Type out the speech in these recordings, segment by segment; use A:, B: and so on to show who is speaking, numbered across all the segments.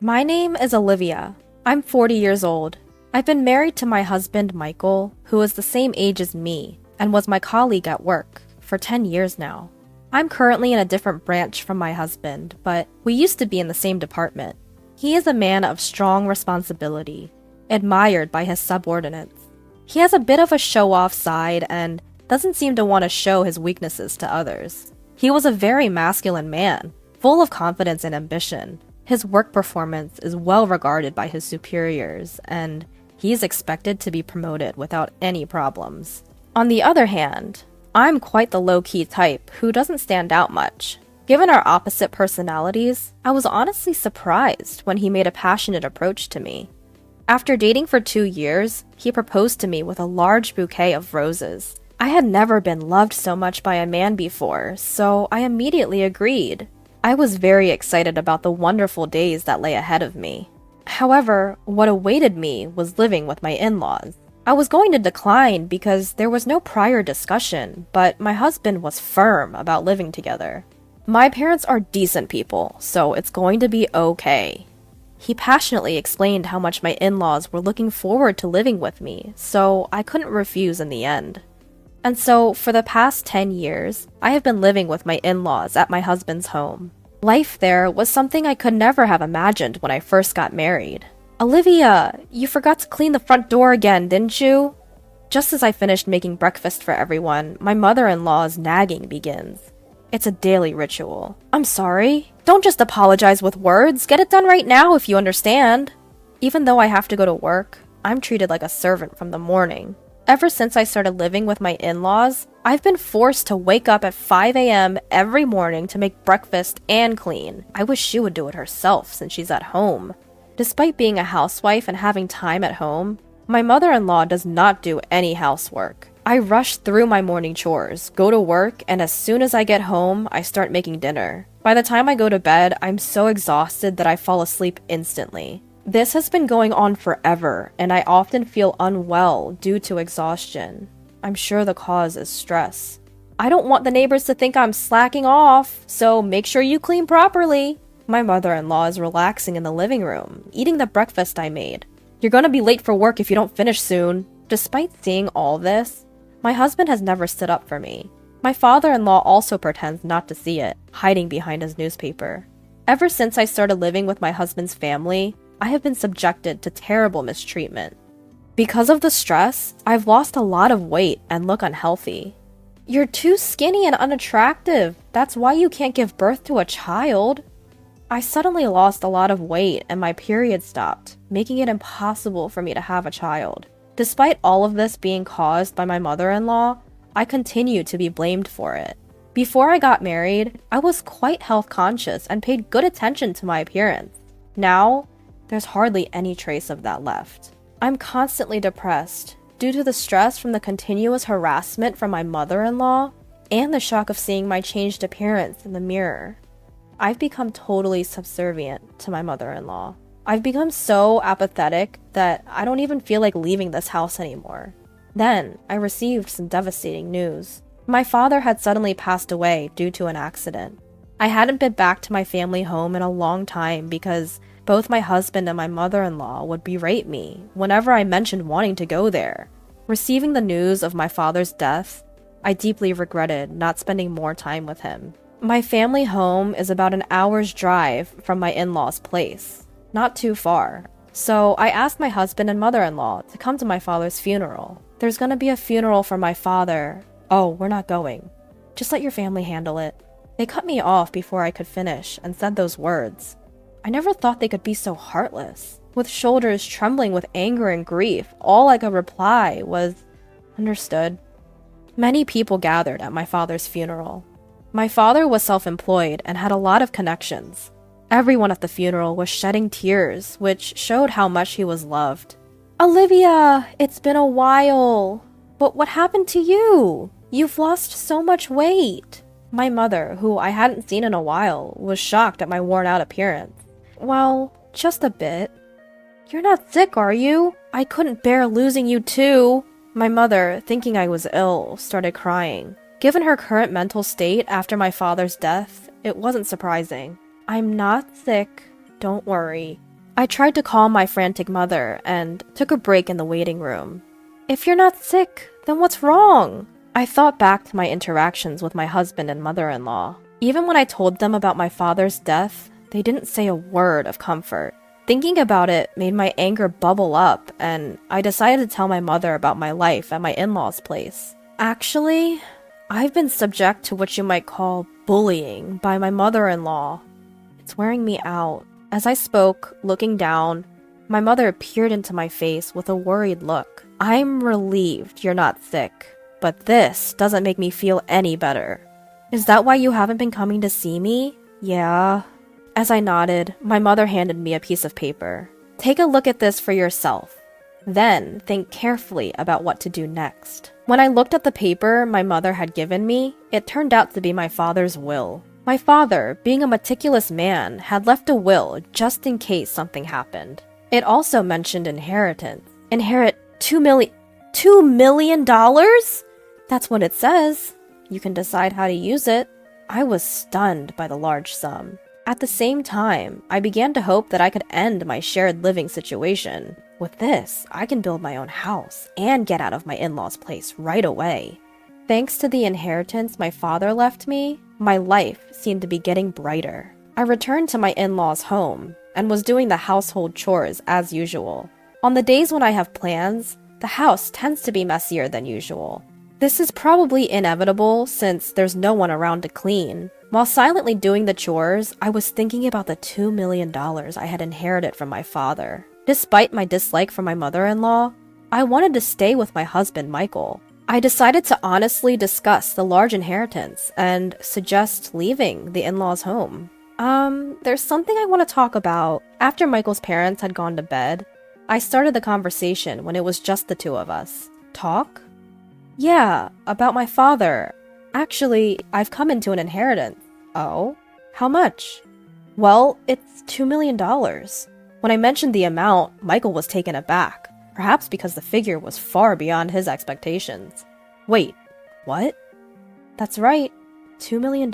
A: My name is Olivia. I'm 40 years old. I've been married to my husband, Michael, who is the same age as me and was my colleague at work for 10 years now. I'm currently in a different branch from my husband, but we used to be in the same department. He is a man of strong responsibility, admired by his subordinates. He has a bit of a show-off side and doesn't seem to want to show his weaknesses to others. He was a very masculine man, full of confidence and ambition. His work performance is well regarded by his superiors, and he is expected to be promoted without any problems. On the other hand, I'm quite the low-key type who doesn't stand out much. Given our opposite personalities, I was honestly surprised when he made a passionate approach to me. After dating for 2 years, he proposed to me with a large bouquet of roses. I had never been loved so much by a man before, so I immediately agreed. I was very excited about the wonderful days that lay ahead of me. However, what awaited me was living with my in-laws. I was going to decline because there was no prior discussion, but my husband was firm about living together. My parents are decent people, so it's going to be okay. He passionately explained how much my in-laws were looking forward to living with me, so I couldn't refuse in the end. And so, for the past 10 years, I have been living with my in-laws at my husband's home. Life there was something I could never have imagined when I first got married. Olivia, you forgot to clean the front door again, didn't you? Just as I finished making breakfast for everyone, my mother-in-law's nagging begins. It's a daily ritual. I'm sorry. Don't just apologize with words. Get it done right now if you understand. Even though I have to go to work, I'm treated like a servant from the morning. Ever since I started living with my in-laws, I've been forced to wake up at 5 a.m. every morning to make breakfast and clean. I wish she would do it herself since she's at home. Despite being a housewife and having time at home, my mother-in-law does not do any housework. I rush through my morning chores, go to work, and as soon as I get home, I start making dinner. By the time I go to bed, I'm so exhausted that I fall asleep instantly. This has been going on forever, and I often feel unwell due to exhaustion. I'm sure the cause is stress. I don't want the neighbors to think I'm slacking off, so make sure you clean properly. My mother-in-law is relaxing in the living room, eating the breakfast I made. You're gonna be late for work if you don't finish soon. Despite seeing all this, my husband has never stood up for me. My father-in-law also pretends not to see it, hiding behind his newspaper. Ever since I started living with my husband's family, I have been subjected to terrible mistreatment. Because of the stress, I've lost a lot of weight and look unhealthy. You're too skinny and unattractive. That's why you can't give birth to a child. I suddenly lost a lot of weight and my period stopped, making it impossible for me to have a child. Despite all of this being caused by my mother-in-law, I continue to be blamed for it. Before I got married, I was quite health conscious and paid good attention to my appearance. Now, there's hardly any trace of that left. I'm constantly depressed due to the stress from the continuous harassment from my mother-in-law and the shock of seeing my changed appearance in the mirror. I've become totally subservient to my mother-in-law. I've become so apathetic that I don't even feel like leaving this house anymore. Then, I received some devastating news. My father had suddenly passed away due to an accident. I hadn't been back to my family home in a long time because both my husband and my mother-in-law would berate me whenever I mentioned wanting to go there. Receiving the news of my father's death, I deeply regretted not spending more time with him. My family home is about an hour's drive from my in-laws' place, not too far. So I asked my husband and mother-in-law to come to my father's funeral. There's gonna be a funeral for my father. Oh, we're not going. Just let your family handle it. They cut me off before I could finish and said those words. I never thought they could be so heartless. With shoulders trembling with anger and grief, all I could reply was, "Understood." Many people gathered at my father's funeral. My father was self-employed and had a lot of connections. Everyone at the funeral was shedding tears, which showed how much he was loved. "Olivia, it's been a while. But what happened to you? You've lost so much weight." My mother, who I hadn't seen in a while, was shocked at my worn-out appearance. "Well, just a bit." "You're not sick, are you? I couldn't bear losing you too." My mother, thinking I was ill, started crying. Given her current mental state after my father's death, it wasn't surprising. "I'm not sick. Don't worry." I tried to calm my frantic mother and took a break in the waiting room. If you're not sick, then what's wrong? I thought back to my interactions with my husband and mother-in-law. Even when I told them about my father's death, they didn't say a word of comfort. Thinking about it made my anger bubble up, and I decided to tell my mother about my life at my in-laws' place. Actually, I've been subject to what you might call bullying by my mother-in-law. It's wearing me out. As I spoke, looking down, my mother peered into my face with a worried look. I'm relieved you're not sick, but this doesn't make me feel any better. Is that why you haven't been coming to see me? Yeah. As I nodded, my mother handed me a piece of paper. Take a look at this for yourself. Then think carefully about what to do next. When I looked at the paper my mother had given me, it turned out to be my father's will. My father, being a meticulous man, had left a will just in case something happened. It also mentioned inheritance. Inherit $2 million? That's what it says. You can decide how to use it. I was stunned by the large sum. At the same time, I began to hope that I could end my shared living situation. With this, I can build my own house and get out of my in-laws' place right away. Thanks to the inheritance my father left me, my life seemed to be getting brighter. I returned to my in-laws' home and was doing the household chores as usual. On the days when I have plans, the house tends to be messier than usual. This is probably inevitable since there's no one around to clean. While silently doing the chores, I was thinking about the $2 million I had inherited from my father. Despite my dislike for my mother-in-law, I wanted to stay with my husband, Michael. I decided to honestly discuss the large inheritance and suggest leaving the in-laws' home. There's something I want to talk about. After Michael's parents had gone to bed, I started the conversation when it was just the two of us. Talk? Yeah, about my father. Actually, I've come into an inheritance. Oh? How much? Well, it's $2 million. When I mentioned the amount, Michael was taken aback, perhaps because the figure was far beyond his expectations. Wait, what? That's right, $2 million.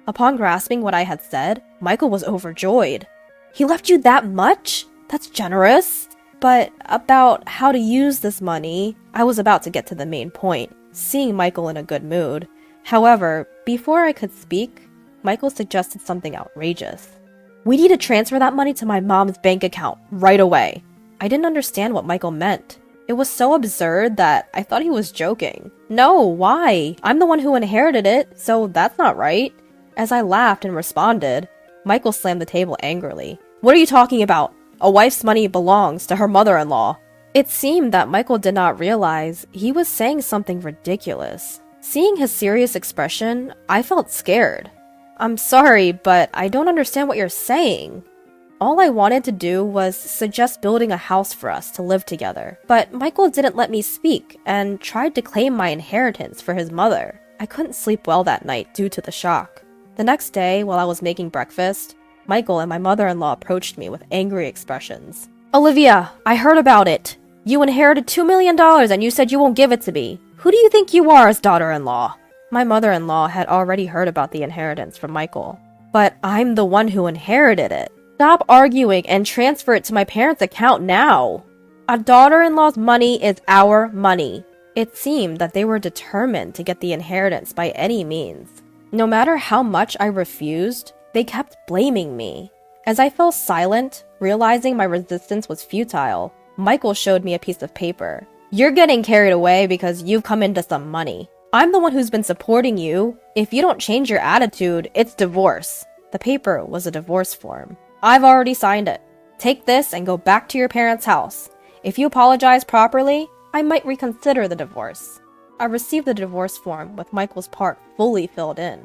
A: Upon grasping what I had said, Michael was overjoyed. He left you that much? That's generous. But about how to use this money, I was about to get to the main point, seeing Michael in a good mood. However, before I could speak, Michael suggested something outrageous. We need to transfer that money to my mom's bank account right away. I didn't understand what Michael meant. It was so absurd that I thought he was joking. No, why? I'm the one who inherited it, so that's not right. As I laughed and responded, Michael slammed the table angrily. What are you talking about? A wife's money belongs to her mother-in-law. It seemed that Michael did not realize he was saying something ridiculous. Seeing his serious expression, I felt scared. I'm sorry, but I don't understand what you're saying. All I wanted to do was suggest building a house for us to live together. But Michael didn't let me speak and tried to claim my inheritance for his mother. I couldn't sleep well that night due to the shock. The next day, while I was making breakfast, Michael and my mother-in-law approached me with angry expressions. Olivia, I heard about it. You inherited $2 million and you said you won't give it to me. Who do you think you are as daughter-in-law? My mother-in-law had already heard about the inheritance from Michael. But I'm the one who inherited it. Stop arguing and transfer it to my parents' account now. A daughter-in-law's money is our money. It seemed that they were determined to get the inheritance by any means. No matter how much I refused, they kept blaming me. As I fell silent, realizing my resistance was futile, Michael showed me a piece of paper. You're getting carried away because you've come into some money. I'm the one who's been supporting you. If you don't change your attitude, it's divorce. The paper was a divorce form. I've already signed it. Take this and go back to your parents' house. If you apologize properly, I might reconsider the divorce. I received the divorce form with Michael's part fully filled in.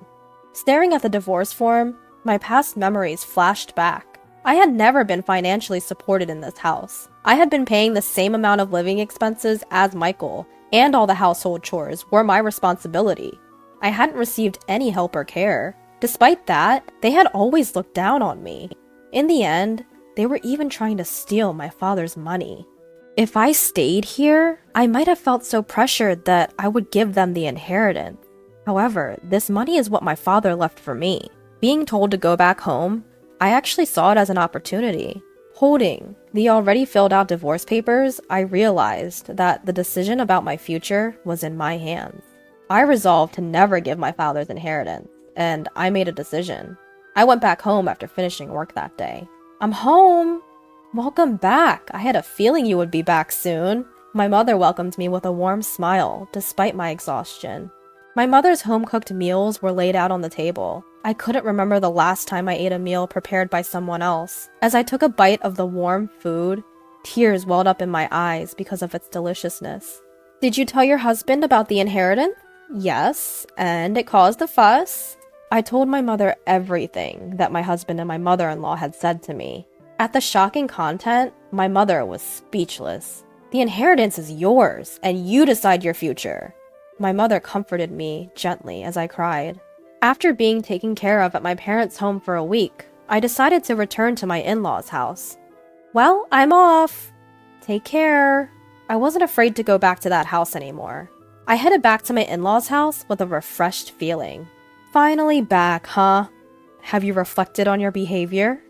A: Staring at the divorce form, my past memories flashed back. I had never been financially supported in this house. I had been paying the same amount of living expenses as Michael, and all the household chores were my responsibility. I hadn't received any help or care. Despite that, they had always looked down on me. In the end, they were even trying to steal my father's money. If I stayed here, I might have felt so pressured that I would give them the inheritance. However, this money is what my father left for me. Being told to go back home, I actually saw it as an opportunity. Holding the already filled out divorce papers, I realized that the decision about my future was in my hands. I resolved to never give my father's inheritance, and I made a decision. I went back home after finishing work that day. "I'm home!" "Welcome back. I had a feeling you would be back soon." My mother welcomed me with a warm smile, despite my exhaustion. My mother's home-cooked meals were laid out on the table. I couldn't remember the last time I ate a meal prepared by someone else. As I took a bite of the warm food, tears welled up in my eyes because of its deliciousness. "Did you tell your husband about the inheritance?" "Yes, and it caused a fuss." I told my mother everything that my husband and my mother-in-law had said to me. At the shocking content, my mother was speechless. "The inheritance is yours, and you decide your future." My mother comforted me gently as I cried. After being taken care of at my parents' home for a week, I decided to return to my in-laws' house. "Well, I'm off. Take care." I wasn't afraid to go back to that house anymore. I headed back to my in-laws' house with a refreshed feeling. Finally back, huh? Have you reflected on your behavior?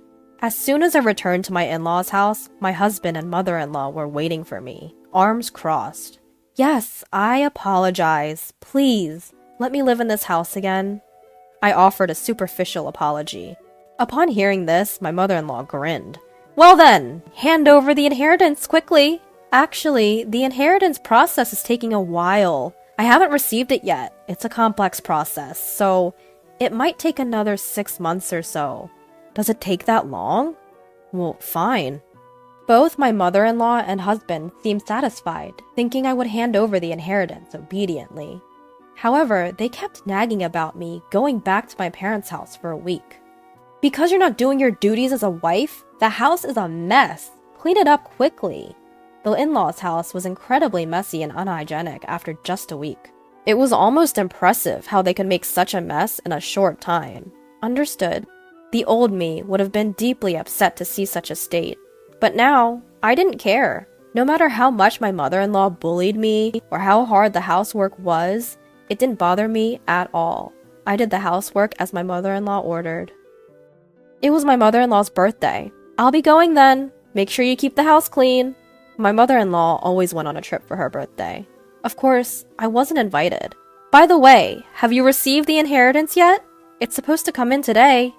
A: As soon as I returned to my in-laws' house, my husband and mother-in-law were waiting for me, arms crossed. "Yes, I apologize. Please, let me live in this house again." I offered a superficial apology. Upon hearing this, my mother-in-law grinned. "Well then, hand over the inheritance quickly." "Actually, the inheritance process is taking a while. I haven't received it yet. It's a complex process, so it might take another 6 months or so." "Does it take that long?" "Well, fine." Both my mother-in-law and husband seemed satisfied, thinking I would hand over the inheritance obediently. However, they kept nagging about me going back to my parents' house for a week. "Because you're not doing your duties as a wife, the house is a mess. Clean it up quickly." The in-laws' house was incredibly messy and unhygienic after just a week. It was almost impressive how they could make such a mess in a short time. Understood. The old me would have been deeply upset to see such a state. But now, I didn't care. No matter how much my mother-in-law bullied me or how hard the housework was, it didn't bother me at all. I did the housework as my mother-in-law ordered. It was my mother-in-law's birthday. "I'll be going then. Make sure you keep the house clean." My mother-in-law always went on a trip for her birthday. Of course, I wasn't invited. "By the way, have you received the inheritance yet? It's supposed to come in today."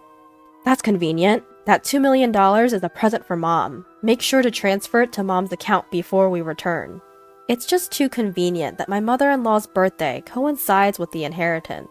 A: "That's convenient. That $2 million is a present for Mom. Make sure to transfer it to Mom's account before we return." It's just too convenient that my mother-in-law's birthday coincides with the inheritance.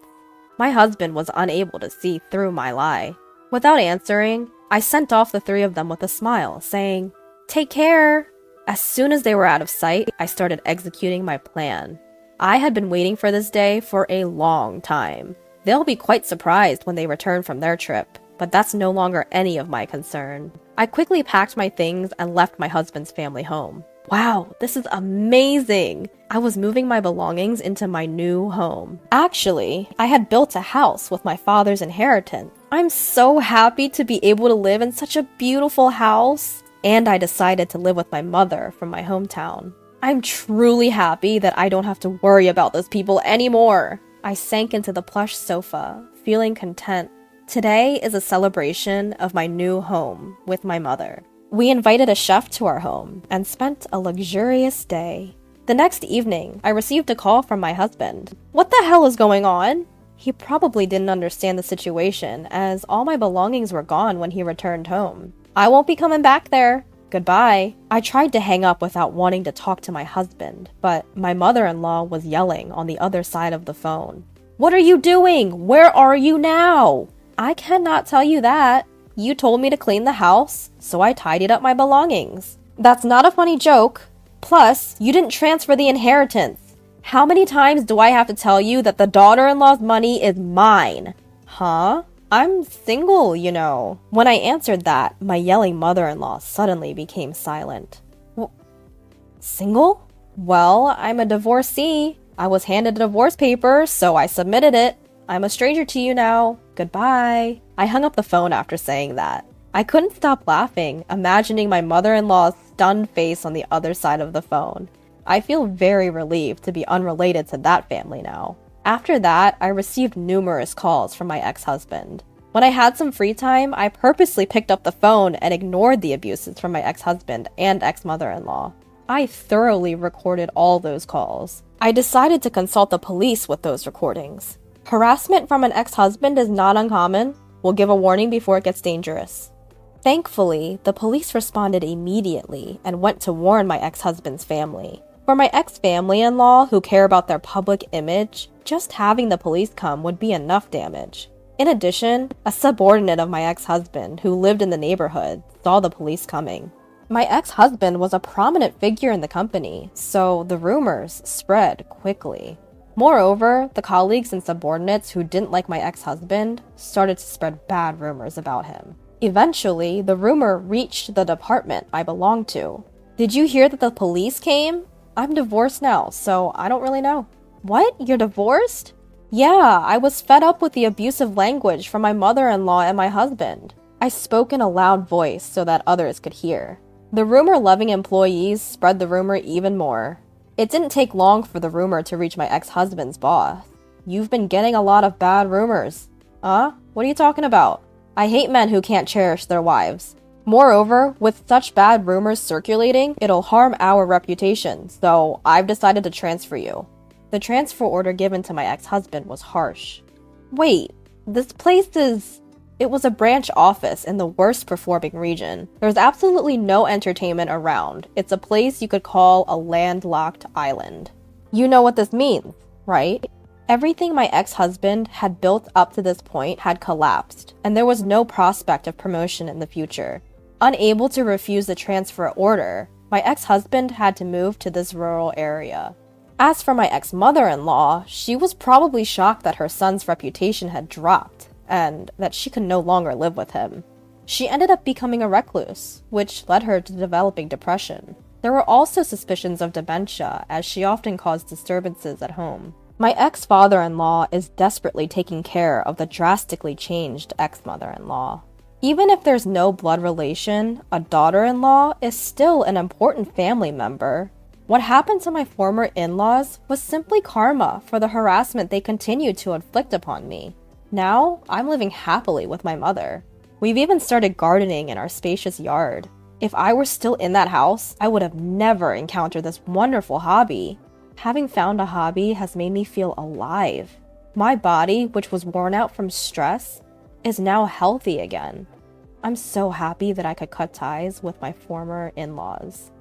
A: My husband was unable to see through my lie. Without answering, I sent off the three of them with a smile, saying, "Take care." As soon as they were out of sight, I started executing my plan. I had been waiting for this day for a long time. They'll be quite surprised when they return from their trip, but that's no longer any of my concern. I quickly packed my things and left my husband's family home. Wow, this is amazing! I was moving my belongings into my new home. Actually, I had built a house with my father's inheritance. I'm so happy to be able to live in such a beautiful house. And I decided to live with my mother from my hometown. I'm truly happy that I don't have to worry about those people anymore. I sank into the plush sofa, feeling content. Today is a celebration of my new home with my mother. We invited a chef to our home and spent a luxurious day. The next evening, I received a call from my husband. What the hell is going on? He probably didn't understand the situation, as all my belongings were gone when he returned home. "I won't be coming back there. Goodbye." I tried to hang up without wanting to talk to my husband, but my mother-in-law was yelling on the other side of the phone. "What are you doing? Where are you now?" "I cannot tell you that. You told me to clean the house, so I tidied up my belongings." "That's not a funny joke. Plus, you didn't transfer the inheritance. How many times do I have to tell you that the daughter-in-law's money is mine?" "Huh? I'm single, you know." When I answered that, my yelling mother-in-law suddenly became silent. Single? Well, I'm a divorcee. I was handed a divorce paper, so I submitted it. I'm a stranger to you now. Goodbye. I hung up the phone after saying that. I couldn't stop laughing, imagining my mother-in-law's stunned face on the other side of the phone. I feel very relieved to be unrelated to that family now. After that, I received numerous calls from my ex-husband. When I had some free time, I purposely picked up the phone and ignored the abuses from my ex-husband and ex-mother-in-law. I thoroughly recorded all those calls. I decided to consult the police with those recordings. Harassment from an ex-husband is not uncommon. We'll give a warning before it gets dangerous. Thankfully, the police responded immediately and went to warn my ex-husband's family. For my ex-family-in-law who care about their public image, just having the police come would be enough damage. In addition, a subordinate of my ex-husband who lived in the neighborhood saw the police coming. My ex-husband was a prominent figure in the company, so the rumors spread quickly. Moreover, the colleagues and subordinates who didn't like my ex-husband started to spread bad rumors about him. Eventually, the rumor reached the department I belonged to. Did you hear that the police came? I'm divorced now, so I don't really know. What? You're divorced? Yeah, I was fed up with the abusive language from my mother-in-law and my husband. I spoke in a loud voice so that others could hear. The rumor-loving employees spread the rumor even more. It didn't take long for the rumor to reach my ex-husband's boss. You've been getting a lot of bad rumors. Huh? What are you talking about? I hate men who can't cherish their wives. Moreover, with such bad rumors circulating, it'll harm our reputation, so I've decided to transfer you. The transfer order given to my ex-husband was harsh. Wait, this place is... It was a branch office in the worst performing region. There's absolutely no entertainment around. It's a place you could call a landlocked island. You know what this means, right? Everything my ex-husband had built up to this point had collapsed, and there was no prospect of promotion in the future. Unable to refuse the transfer order, my ex-husband had to move to this rural area. As for my ex-mother-in-law, she was probably shocked that her son's reputation had dropped, and that she could no longer live with him. She ended up becoming a recluse, which led her to developing depression. There were also suspicions of dementia, as she often caused disturbances at home. My ex-father-in-law is desperately taking care of the drastically changed ex-mother-in-law. Even if there's no blood relation, a daughter-in-law is still an important family member. What happened to my former in-laws was simply karma for the harassment they continued to inflict upon me. Now, I'm living happily with my mother. We've even started gardening in our spacious yard. If I were still in that house, I would have never encountered this wonderful hobby. Having found a hobby has made me feel alive. My body, which was worn out from stress, is now healthy again. I'm so happy that I could cut ties with my former in-laws.